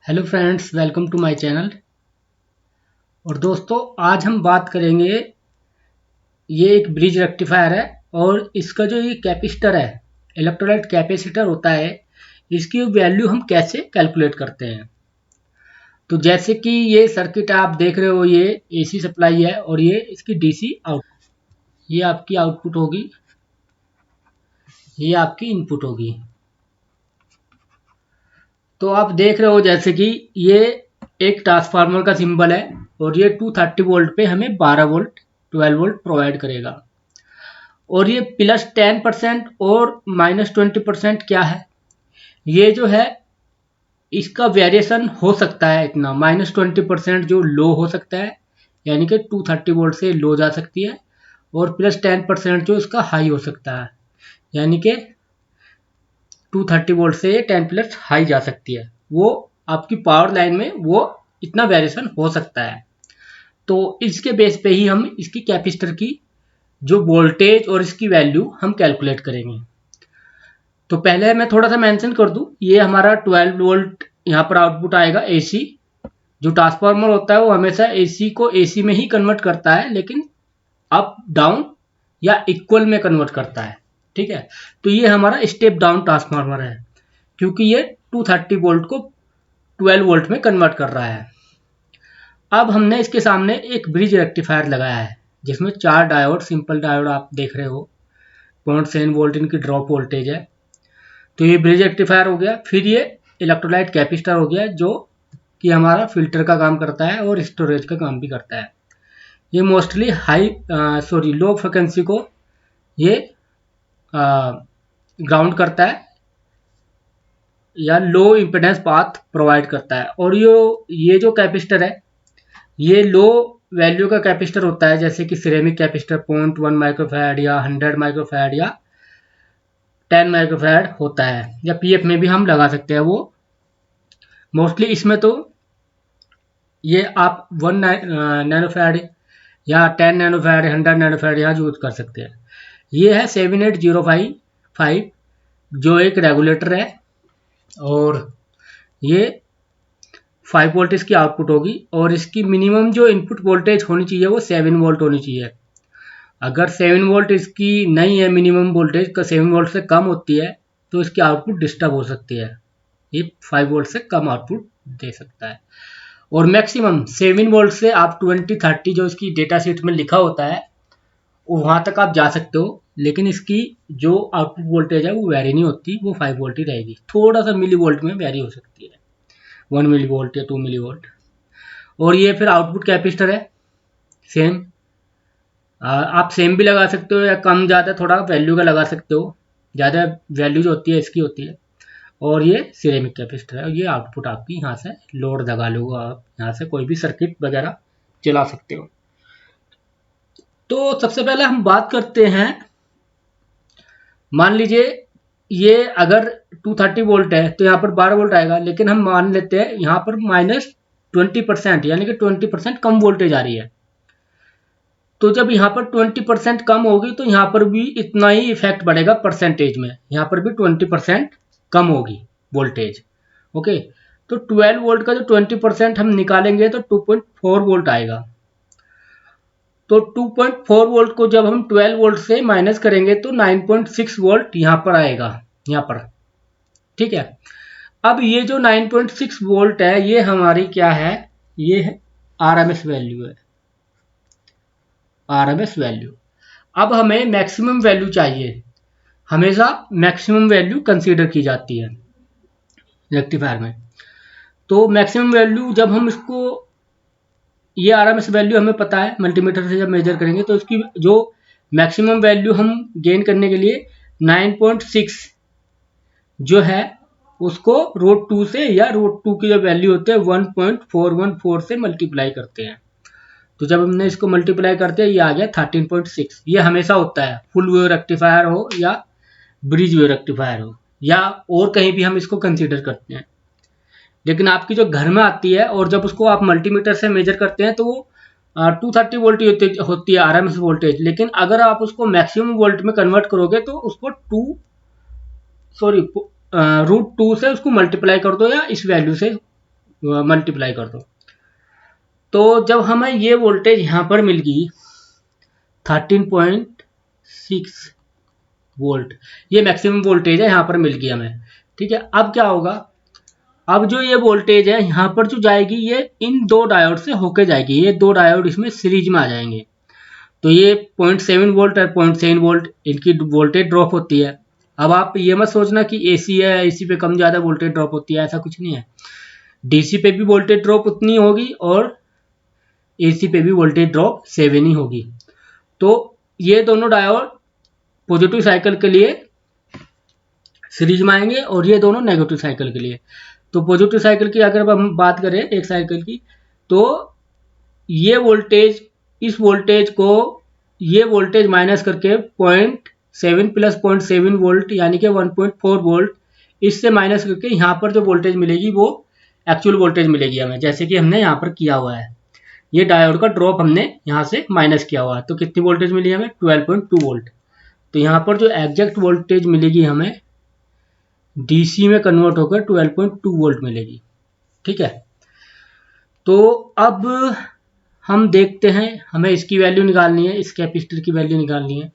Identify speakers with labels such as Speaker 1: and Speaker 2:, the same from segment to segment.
Speaker 1: Hello friends, welcome to my channel. और दोस्तों, आज हम बात करेंगे, ये एक ब्रिज रेक्टिफायर है और इसका जो ये कैपेसिटर है, इलेक्ट्रोलाइट कैपेसिटर होता है, इसकी वैल्यू हम कैसे कैलकुलेट करते हैं। तो जैसे कि ये सर्किट आप देख रहे हो, ये एसी सप्लाई है और ये इसकी डीसी आउट, ये आपकी आउटपुट होगी, ये आपकी इनपुट होगी। तो आप देख रहे हो जैसे कि ये एक ट्रांसफार्मर का सिंबल है और ये 230 वोल्ट पे हमें 12 वोल्ट 12 वोल्ट प्रोवाइड करेगा। और ये +10% और -20% क्या है, ये जो है इसका वेरिएशन हो सकता है। इतना -20% जो लो हो सकता है, यानी कि 230 वोल्ट से लो जा सकती है, और +10% जो इसका हाई हो सकता है, यानी कि 230 वोल्ट से 10 प्लस हाई जा सकती है। वो आपकी पावर लाइन में वो इतना वेरिएशन हो सकता है। तो इसके बेस पे ही हम इसकी कैपेसिटर की जो वोल्टेज और इसकी वैल्यू हम कैलकुलेट करेंगे। तो पहले मैं थोड़ा सा मेंशन कर दूं, ये हमारा 12 वोल्ट यहाँ पर आउटपुट आएगा एसी। जो ट्रांसफार्मर होता है वो हमेशा एसी को एसी में ही कन्वर्ट करता है, लेकिन अप डाउन या इक्वल में कन्वर्ट करता है। ठीक है, तो ये हमारा स्टेप डाउन ट्रांसफार्मर है, क्योंकि ये 230 वोल्ट को 12 वोल्ट में कन्वर्ट कर रहा है। अब हमने इसके सामने एक ब्रिज रेक्टिफायर लगाया है, जिसमें 4 डायोड, सिंपल डायोड आप देख रहे हो, 0.7 वोल्ट इनकी ड्रॉप वोल्टेज है। तो ये ब्रिज रेक्टिफायर हो गया। फिर ये इलेक्ट्रोलाइट कैपेसिटर हो गया, जो कि हमारा फिल्टर का काम करता है और स्टोरेज का काम भी करता है। ये मोस्टली लो फ्रिक्वेंसी को ये ग्राउंड करता है या लो इम्पिडेंस पाथ प्रोवाइड करता है। और ये जो कैपेसिटर है, ये लो वैल्यू का कैपेसिटर होता है, जैसे कि सिरेमिक कैपेसिटर 0.1 माइक्रोफैराड या 100 माइक्रोफैराड या 10 माइक्रोफैराड होता है, या पीएफ में भी हम लगा सकते हैं। वो मोस्टली इसमें तो ये आप 1 नैनोफैराड या 10 नैनोफैराड 100 नैनोफैराड यहाँ यूज कर सकते हैं। ये है 7805, जो एक रेगुलेटर है, और ये 5 वोल्ट इसकी आउटपुट होगी। और इसकी मिनिमम जो इनपुट वोल्टेज होनी चाहिए वो 7 वोल्ट होनी चाहिए। अगर 7 वोल्ट इसकी नहीं है, मिनिमम वोल्टेज का 7 वोल्ट से कम होती है, तो इसकी आउटपुट डिस्टर्ब हो सकती है। ये 5 वोल्ट से कम आउटपुट दे सकता है। और मैक्सिमम 7 वोल्ट से आप 2030 जो इसकी डेटा शीट में लिखा होता है, वहाँ तक आप जा सकते हो, लेकिन इसकी जो आउटपुट वोल्टेज है वो वेरी नहीं होती, वो 5 वोल्ट ही रहेगी। थोड़ा सा मिली वोल्ट में वेरी हो सकती है, 1 मिली वोल्ट या 2 मिली वोल्ट। और ये फिर आउटपुट कैपेसिटर है, सेम। आप सेम भी लगा सकते हो या कम ज़्यादा थोड़ा वैल्यू का लगा सकते हो। ज़्यादा वैल्यू जो होती है इसकी होती है। और ये सिरेमिक कैपेसिटर है, और ये आउटपुट आपकी यहाँ से लोड लगा लो, आप यहाँ से कोई भी सर्किट वगैरह चला सकते हो। तो सबसे पहले हम बात करते हैं, मान लीजिए ये अगर 230 वोल्ट है तो यहाँ पर 12 वोल्ट आएगा, लेकिन हम मान लेते हैं यहाँ पर -20%, यानी कि 20% कम वोल्टेज आ रही है। तो जब यहाँ पर 20% कम होगी तो यहाँ पर भी इतना ही इफेक्ट पड़ेगा परसेंटेज में, यहाँ पर भी 20% कम होगी वोल्टेज। ओके, तो 12 वोल्ट का जो 20% हम निकालेंगे तो 2.4 वोल्ट आएगा। तो 2.4 वोल्ट को जब हम 12 वोल्ट से माइनस करेंगे तो 9.6 वोल्ट यहाँ पर आएगा, यहाँ पर। ठीक है, अब ये जो 9.6 वोल्ट है, ये हमारी क्या है, ये है आरएमएस वैल्यू है, आरएमएस वैल्यू। अब हमें मैक्सिमम वैल्यू चाहिए, हमेशा मैक्सिमम वैल्यू कंसीडर की जाती है रेक्टिफायर में। तो मैक्सिमम वैल्यू जब हम इसको, ये आरएमएस वैल्यू हमें पता है, मल्टीमीटर से जब मेजर करेंगे तो इसकी जो मैक्सिमम वैल्यू हम गेन करने के लिए 9.6 जो है उसको √2 से, या √2 की जो वैल्यू होती है 1.414 से मल्टीप्लाई करते हैं। तो जब हमने इसको मल्टीप्लाई करते हैं, ये आ गया 13.6। ये हमेशा होता है, फुल वेव रेक्टिफायर हो या ब्रिज वेव रेक्टिफायर हो, या और कहीं भी हम इसको कंसीडर करते हैं। लेकिन आपकी जो घर में आती है और जब उसको आप मल्टीमीटर से मेजर करते हैं तो वो 230 वोल्ट होती है आरएमएस वोल्टेज। लेकिन अगर आप उसको मैक्सिमम वोल्ट में कन्वर्ट करोगे तो उसको √2 से उसको मल्टीप्लाई कर दो, या इस वैल्यू से मल्टीप्लाई कर दो। तो जब हमें ये वोल्टेज यहाँ पर मिल गई 13.6 वोल्ट, ये मैक्सिमम वोल्टेज है यहाँ पर मिल गई हमें। ठीक है, अब क्या होगा, अब जो ये वोल्टेज है यहाँ पर जो जाएगी ये इन दो डायोड से होके जाएगी, ये दो डायोड इसमें सीरीज में आ जाएंगे। तो ये 0.7 वोल्ट और 0.7 वोल्ट इनकी वोल्टेज ड्रॉप होती है। अब आप ये मत सोचना कि एसी है, एसी पे कम ज़्यादा वोल्टेज ड्रॉप होती है, ऐसा कुछ नहीं है। डीसी पे भी वोल्टेज ड्रॉप उतनी होगी और एसी पे भी वोल्टेज ड्रॉप 7 ही होगी। तो ये दोनों डायोड पॉजिटिव साइकिल के लिए सीरीज में आएंगे और ये दोनों नेगेटिव साइकिल के लिए। तो पॉजिटिव साइकिल की अगर हम बात करें एक साइकिल की, तो ये वोल्टेज, इस वोल्टेज को ये वोल्टेज माइनस करके 0.7 प्लस 0.7 वोल्ट यानी कि 1.4 वोल्ट, इससे माइनस करके यहाँ पर जो वोल्टेज मिलेगी वो एक्चुअल वोल्टेज मिलेगी हमें, जैसे कि हमने यहाँ पर किया हुआ है। ये डायोड का ड्रॉप हमने यहाँ से माइनस किया हुआ है, तो कितनी वोल्टेज मिली हमें 12.2 वोल्ट। तो यहाँ पर जो एग्जैक्ट वोल्टेज मिलेगी हमें डीसी में कन्वर्ट होकर 12.2 वोल्ट मिलेगी। ठीक है, तो अब हम देखते हैं, हमें इसकी वैल्यू निकालनी है, इस कैपेसिटर की वैल्यू निकालनी है।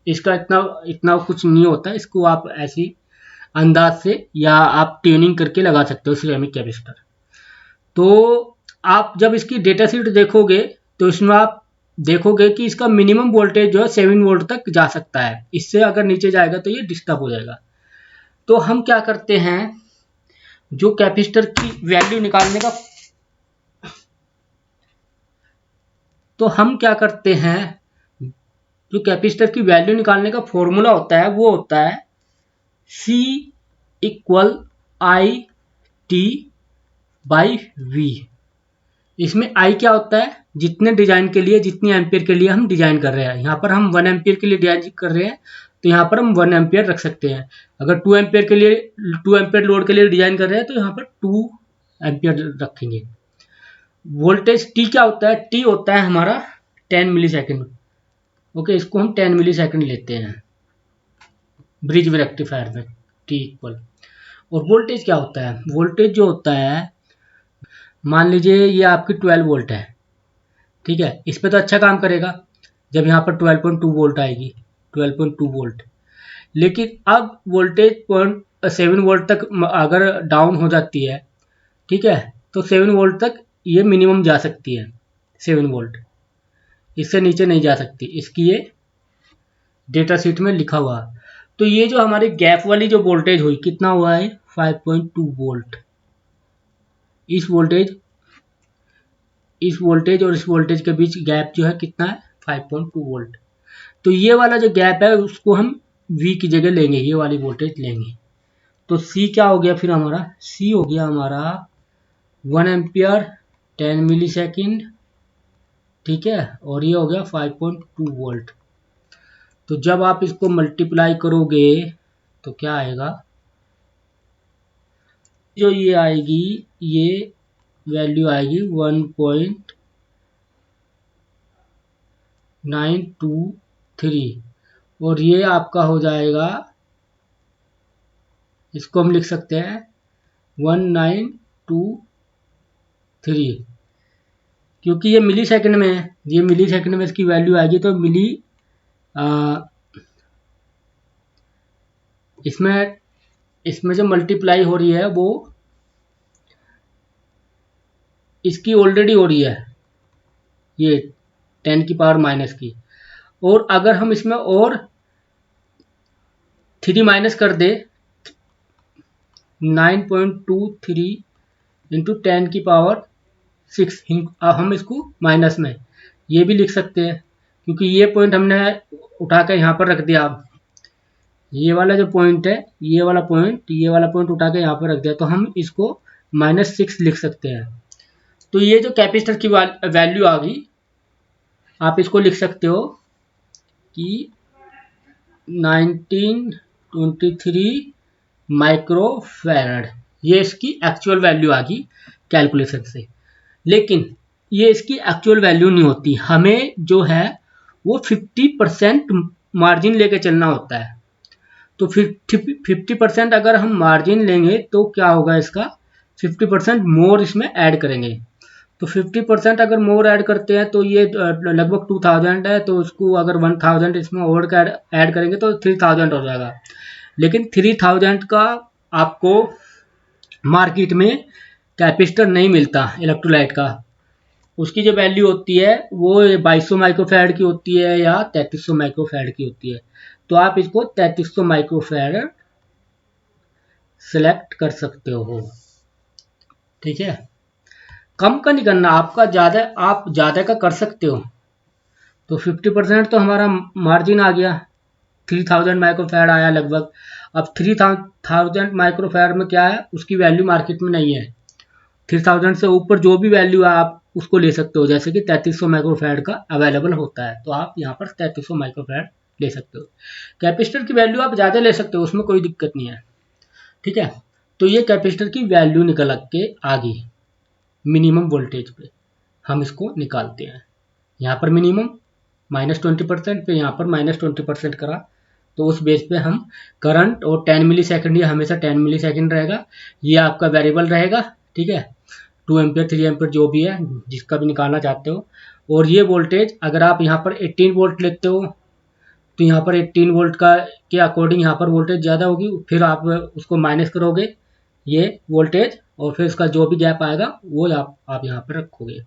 Speaker 1: इसका इतना कुछ नहीं होता, इसको आप ऐसी अंदाज से या आप ट्यूनिंग करके लगा सकते हो सिरेमिक कैपेसिटर। तो आप जब इसकी डेटा शीट देखोगे तो इसमें आप देखोगे कि इसका मिनिमम वोल्टेज जो है 7 वोल्ट तक जा सकता है, इससे अगर नीचे जाएगा तो ये डिस्टर्ब हो जाएगा। तो हम क्या करते हैं, जो कैपेसिटर की वैल्यू निकालने का, तो हम क्या करते हैं, जो कैपेसिटर की वैल्यू निकालने का फॉर्मूला होता है वो होता है C equal I T by V. इसमें I क्या होता है, जितने डिजाइन के लिए, जितनी एम्पियर के लिए हम डिजाइन कर रहे हैं। यहाँ पर हम 1 एम्पियर के लिए डिजाइन कर रहे हैं तो यहाँ पर हम 1 एम्पियर रख सकते हैं। अगर 2 एम्पियर के लिए, 2 एम्पियर लोड के लिए डिजाइन कर रहे हैं तो यहाँ पर 2 एम्पियर रखेंगे। वोल्टेज T क्या होता है, T होता है हमारा 10 मिली सेकेंड। ओके, इसको हम 10 मिली सेकेंड लेते हैं ब्रिज रेक्टिफायर में, T इक्वल। और वोल्टेज क्या होता है, वोल्टेज जो होता है, मान लीजिए ये आपकी 12 वोल्ट है। ठीक है, इस पे तो अच्छा काम करेगा जब यहाँ पर 12.2 वोल्ट आएगी, 12.2 वोल्ट। लेकिन अब वोल्टेज 0.7 वोल्ट तक अगर डाउन हो जाती है, ठीक है, तो 7 वोल्ट तक ये मिनिमम जा सकती है, 7 वोल्ट, इससे नीचे नहीं जा सकती, इसकी ये डेटा शीट में लिखा हुआ। तो ये जो हमारी गैप वाली जो वोल्टेज हुई, कितना हुआ है 5.2 वोल्ट। इस वोल्टेज और इस वोल्टेज के बीच गैप जो है कितना है 5.2 वोल्ट। तो ये वाला जो गैप है उसको हम V की जगह लेंगे, ये वाली वोल्टेज लेंगे। तो C क्या हो गया फिर हमारा, C हो गया हमारा 1 एम्पियर 10 मिली सेकेंड। ठीक है, और ये हो गया 5.2 वोल्ट। तो जब आप इसको मल्टीप्लाई करोगे तो क्या आएगा, जो ये आएगी, ये वैल्यू आएगी 1.923 और ये आपका हो जाएगा, इसको हम लिख सकते हैं 1923, क्योंकि ये मिली सेकंड में है, ये मिली सेकंड में इसकी वैल्यू आएगी। तो मिली इसमें जो मल्टीप्लाई हो रही है वो इसकी ऑलरेडी हो रही है, ये 10 की पावर माइनस की। और अगर हम इसमें और 3 माइनस कर दे, 9.23 इंटू 10 की पावर 6, हम इसको माइनस में ये भी लिख सकते हैं, क्योंकि ये पॉइंट हमने उठा कर यहाँ पर रख दिया। ये वाला जो पॉइंट है, ये वाला पॉइंट उठा के यहाँ पर रख दिया, तो हम इसको -6 लिख सकते हैं। तो ये जो कैपेसिटर की वैल्यू आ गई, आप इसको लिख सकते हो कि 1923 माइक्रोफैरड, ये इसकी एक्चुअल वैल्यू आ गई कैलकुलेशन से। लेकिन ये इसकी एक्चुअल वैल्यू नहीं होती, हमें जो है वो 50% मार्जिन लेके चलना होता है। तो 50% अगर हम मार्जिन लेंगे तो क्या होगा इसका, 50% मोर इसमें ऐड करेंगे। तो 50% अगर मोर ऐड करते हैं तो ये लगभग 2000 है, तो उसको अगर 1000 इसमें और का ऐड करेंगे तो 3000 हो जाएगा। लेकिन 3000 का आपको मार्केट में कैपेसिटर नहीं मिलता इलेक्ट्रोलाइट का। उसकी जो वैल्यू होती है वो 2200 माइक्रोफैराड की होती है या 3300 माइक्रोफैराड की होती है। तो आप इसको 3300 माइक्रोफैराड सिलेक्ट कर सकते हो। ठीक है, कम का नहीं करना, आपका ज़्यादा, आप ज़्यादा का कर सकते हो। तो 50% तो हमारा मार्जिन आ गया, 3000 माइक्रोफैराड आया लगभग। अब 3000 माइक्रोफैराड में क्या है, उसकी वैल्यू मार्केट में नहीं है। 3000 से ऊपर जो भी वैल्यू है आप उसको ले सकते हो, जैसे कि 3300 माइक्रोफैराड का अवेलेबल होता है, तो आप यहाँ पर 3300 माइक्रोफैराड ले सकते हो। कैपेसिटर की वैल्यू आप ज़्यादा ले सकते हो, उसमें कोई दिक्कत नहीं है। ठीक है, तो ये कैपेसिटर की वैल्यू निकल के आ गई। मिनिमम वोल्टेज पे हम इसको निकालते हैं। यहाँ पर मिनिमम -20% पे, यहाँ पर -20% करा, तो उस बेस पे हम करंट और 10 मिली सेकेंड, ये हमेशा 10 मिली सेकेंड रहेगा, ये आपका वेरिएबल रहेगा। ठीक है, 2 एम्पियर 3 एम्पियर जो भी है, जिसका भी निकालना चाहते हो। और ये वोल्टेज अगर आप यहाँ पर 18 वोल्ट लेते हो तो यहाँ पर 18 वोल्ट का के अकॉर्डिंग यहाँ पर वोल्टेज ज़्यादा होगी, फिर आप उसको माइनस करोगे ये वोल्टेज, और फिर उसका जो भी गैप आएगा वो आप यहाँ पर रखोगे।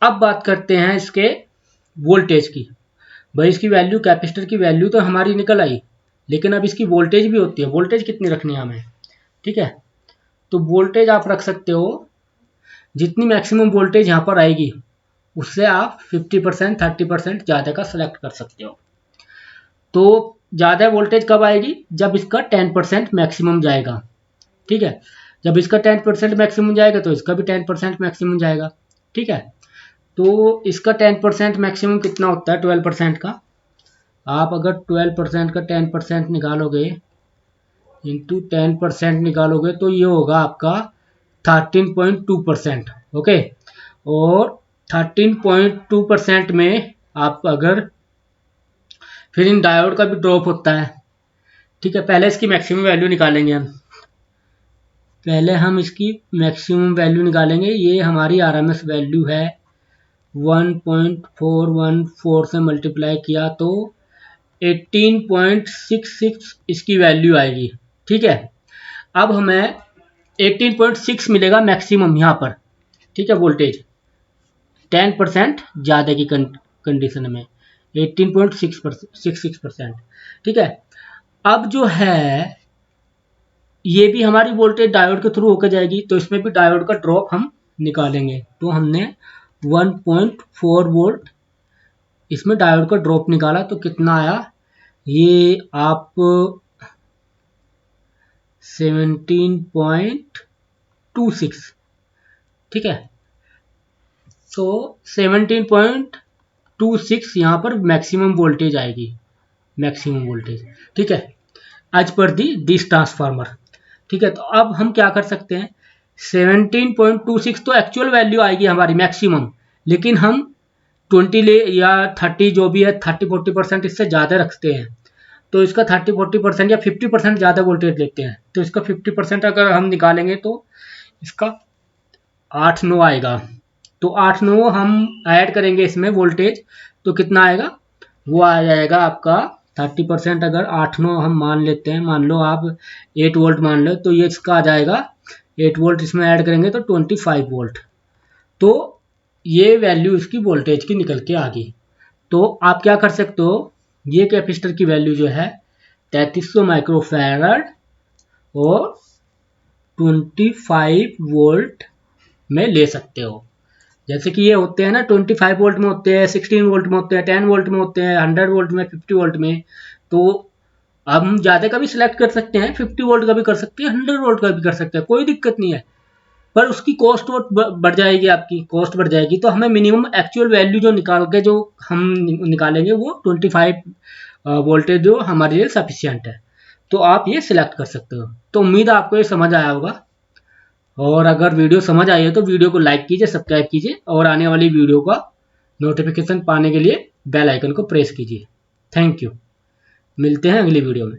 Speaker 1: अब बात करते हैं इसके वोल्टेज की। भाई इसकी वैल्यू, कैपेसिटर की वैल्यू तो हमारी निकल आई, लेकिन अब इसकी वोल्टेज भी होती है। वोल्टेज कितनी रखनी है हमें? ठीक है, तो वोल्टेज आप रख सकते हो, जितनी मैक्सिमम वोल्टेज यहाँ पर आएगी उससे आप 50% 30% ज़्यादा का सिलेक्ट कर सकते हो। तो ज़्यादा वोल्टेज कब आएगी? जब इसका 10% मैक्सिमम जाएगा। ठीक है, जब इसका 10% मैक्सिमम जाएगा तो इसका भी 10% मैक्सिमम जाएगा। ठीक है, तो इसका 10% मैक्सिमम कितना होता है? 12% का। आप अगर 12% का 10% निकालोगे इंटू 10% निकालोगे तो ये होगा आपका 13.2%। ओके, और 13.2% में आप अगर, फिर इन डायोड का भी ड्रॉप होता है। ठीक है, पहले इसकी मैक्सिमम वैल्यू निकालेंगे हम। पहले हम इसकी मैक्सिमम वैल्यू निकालेंगे। ये हमारी आरएमएस वैल्यू है, 1.414 से मल्टीप्लाई किया तो 18.66 इसकी वैल्यू आएगी। ठीक है, अब हमें 18.6 मिलेगा मैक्सिमम यहाँ पर। ठीक है, वोल्टेज 10% ज़्यादा की कंडीशन में 18.66%। ठीक है, अब जो है ये भी हमारी वोल्टेज डायोड के थ्रू होकर जाएगी, तो इसमें भी डायोड का ड्रॉप हम निकालेंगे। तो हमने 1.4 वोल्ट इसमें डायोड का ड्रॉप निकाला, तो कितना आया? ये आप 17.26। ठीक है, तो 17.26 यहाँ पर मैक्सिमम वोल्टेज आएगी, मैक्सिमम वोल्टेज। ठीक है, एज पर दिस ट्रांसफार्मर। ठीक है, तो अब हम क्या कर सकते हैं, 17.26 तो एक्चुअल वैल्यू आएगी हमारी मैक्सिमम, लेकिन हम 20 ले या 30 जो भी है 30-40% इससे ज़्यादा रखते हैं। तो इसका 30-40% या 50% ज़्यादा वोल्टेज लेते हैं, तो इसका 50% अगर हम निकालेंगे तो इसका 8-9 आएगा। तो 8-9 हम ऐड करेंगे इसमें वोल्टेज, तो कितना आएगा? वो आ जाएगा आपका 30%। अगर 8-9 हम मान लेते हैं, मान लो आप 8 वोल्ट मान लो, तो ये इसका आ जाएगा 8 वोल्ट इसमें ऐड करेंगे तो 25 वोल्ट। तो ये वैल्यू इसकी वोल्टेज की निकल के आ गई। तो आप क्या कर सकते हो, ये कैपेसिटर की वैल्यू जो है 3300 माइक्रोफैराड और 25 वोल्ट में ले सकते हो। जैसे कि ये होते हैं ना, 25 वोल्ट में होते हैं, 16 वोल्ट में होते हैं, 10 वोल्ट में होते हैं, 100 वोल्ट में, 50 वोल्ट में। तो अब हम ज़्यादा का भी सिलेक्ट कर सकते हैं, 50 वोल्ट का भी कर सकते हैं, 100 वोल्ट का भी कर सकते हैं, कोई दिक्कत नहीं है। पर उसकी कॉस्ट बढ़ जाएगी, आपकी कॉस्ट बढ़ जाएगी। तो हमें मिनिमम एक्चुअल वैल्यू जो निकाल के जो हम निकालेंगे वो 25 वोल्टेज जो हमारे लिए सफिशियंट है। तो आप ये सिलेक्ट कर सकते हो। तो उम्मीद है आपको ये समझ आया होगा, और अगर वीडियो समझ आई है तो वीडियो को लाइक कीजिए, सब्सक्राइब कीजिए, और आने वाली वीडियो का नोटिफिकेशन पाने के लिए बेल आइकन को प्रेस कीजिए। थैंक यू, मिलते हैं अगली वीडियो में।